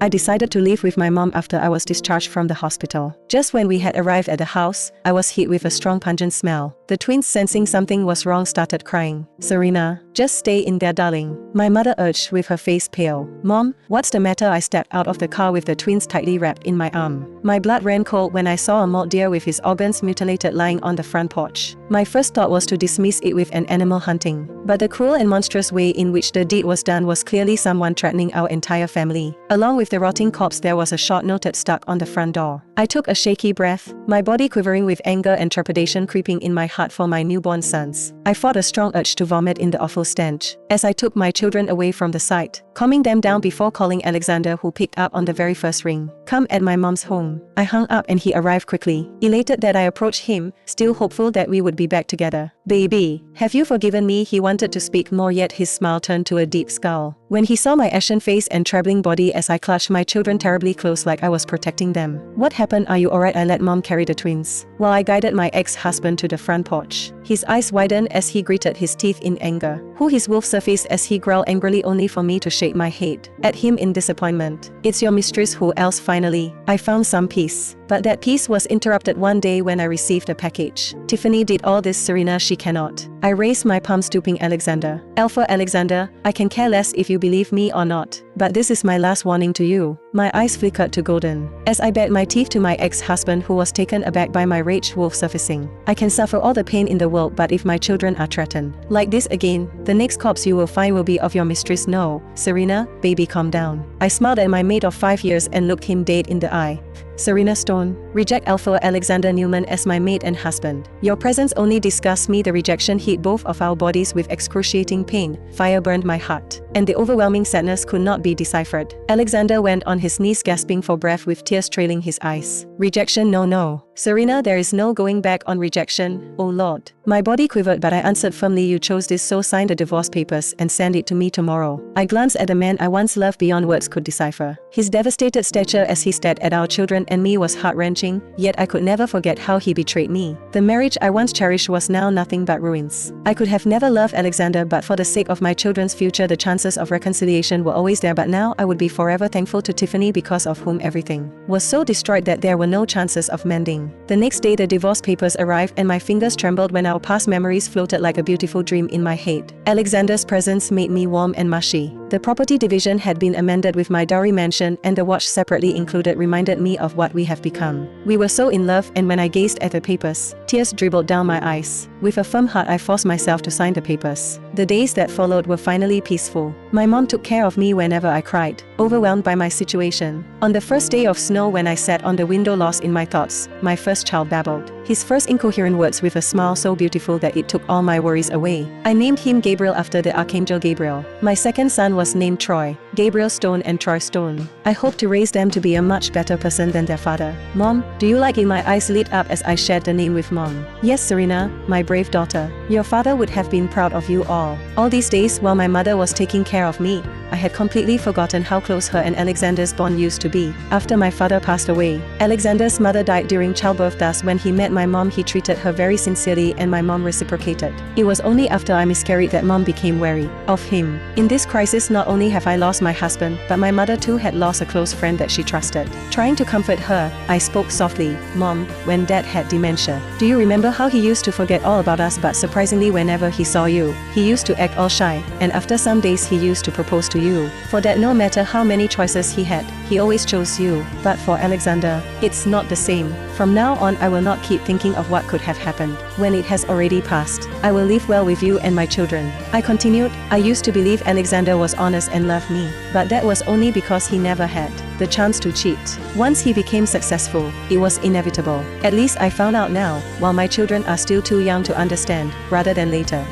I decided to live with my mom after I was discharged from the hospital. Just when we had arrived at the house, I was hit with a strong pungent smell. The twins, sensing something was wrong, started crying. "Serena, just stay in there, darling," my mother urged with her face pale. "Mom, what's the matter?" I stepped out of the car with the twins tightly wrapped in my arm. My blood ran cold when I saw a malt deer with his organs mutilated lying on the front porch. My first thought was to dismiss it with an animal hunting. But the cruel and monstrous way in which the deed was done was clearly someone threatening our entire family. Along with the rotting corpse, there was a short note stuck on the front door. I took a shaky breath, my body quivering with anger and trepidation creeping in my heart for my newborn sons. I fought a strong urge to vomit in the awful stench. As I took my children away from the site, calming them down before calling Alexander, who picked up on the very first ring. "Come at my mom's home." I hung up and he arrived quickly, elated that I approached him, still hopeful that we would be back together. "Baby, have you forgiven me?" He wanted to speak more, yet his smile turned to a deep scowl. When he saw my ashen face and trembling body as I clutched my children terribly close like I was protecting them. "What happened? Are you alright?" I let mom carry the twins, while I guided my ex-husband to the front porch. His eyes widened as he gritted his teeth in anger. His wolf surfaced as he growled angrily, only for me to shake my head at him in disappointment. "It's your mistress. Who else?" Finally, I found some peace. But that peace was interrupted one day when I received a package. "Tiffany did all this, Serena. She cannot." I raised my palm, stooping. "Alexander. Alpha Alexander, I can care less if you believe me or not, but this is my last warning to you." My eyes flickered to golden as I bared my teeth to my ex-husband, who was taken aback by my rage wolf surfacing. "I can suffer all the pain in the world, but if my children are threatened like this again, the next corpse you will find will be of your mistress." "No, Serena, baby, calm down." I smiled at my mate of 5 years and looked him dead in the eye. "Serena Stone, reject Alpha Alexander Newman as my mate and husband. Your presence only disgusts me." The rejection hit both of our bodies with excruciating pain. Fire burned my heart, and the overwhelming sadness could not be deciphered. Alexander went on his knees, gasping for breath with tears trailing his eyes. "Rejection? No, no. Serena, there is no going back on rejection. Oh Lord." My body quivered, but I answered firmly, "You chose this, so sign the divorce papers and send it to me tomorrow." I glanced at the man I once loved beyond words could decipher. His devastated stature as he stared at our children and me was heart-wrenching, yet I could never forget how he betrayed me. The marriage I once cherished was now nothing but ruins. I could have never loved Alexander, but for the sake of my children's future, the chances of reconciliation were always there. But now I would be forever thankful to Tiffany, because of whom everything was so destroyed that there were no chances of mending. The next day the divorce papers arrived and my fingers trembled when our past memories floated like a beautiful dream in my head. Alexander's presence made me warm and mushy. The property division had been amended with my dowry mansion, and the watch separately included reminded me of what we have become. We were so in love, and when I gazed at the papers, tears dribbled down my eyes. With a firm heart I forced myself to sign the papers. The days that followed were finally peaceful. My mom took care of me whenever I cried, overwhelmed by my situation. On the first day of snow, when I sat on the window lost in my thoughts, my first child babbled. His first incoherent words with a smile so beautiful that it took all my worries away. I named him Gabriel after the Archangel Gabriel. My second son was named Troy, Gabriel Stone and Troy Stone. I hope to raise them to be a much better person than their father. "Mom, do you like it?" My eyes lit up as I shared the name with Mom. "Yes, Serena, my brave daughter. Your father would have been proud of you all." All these days, while my mother was taking care of me, I had completely forgotten how close her and Alexander's bond used to be. After my father passed away, Alexander's mother died during childbirth. Thus, when he met my mom, he treated her very sincerely, and my mom reciprocated. It was only after I miscarried that mom became wary of him. In this crisis, not only have I lost my husband, but my mother too had lost a close friend that she trusted. Trying to comfort her, I spoke softly. "Mom, when Dad had dementia, do you remember how he used to forget all about us, but surprisingly whenever he saw you, he used to act all shy, and after some days he used to propose to you. For that, no matter how many choices he had, he always chose you. But for Alexander, it's not the same. From now on, I will not keep thinking of what could have happened when it has already passed. I will live well with you and my children." I continued. "I used to believe Alexander was honest and loved me, but that was only because he never had the chance to cheat. Once he became successful, it was inevitable. At least I found out now, while my children are still too young to understand, rather than later."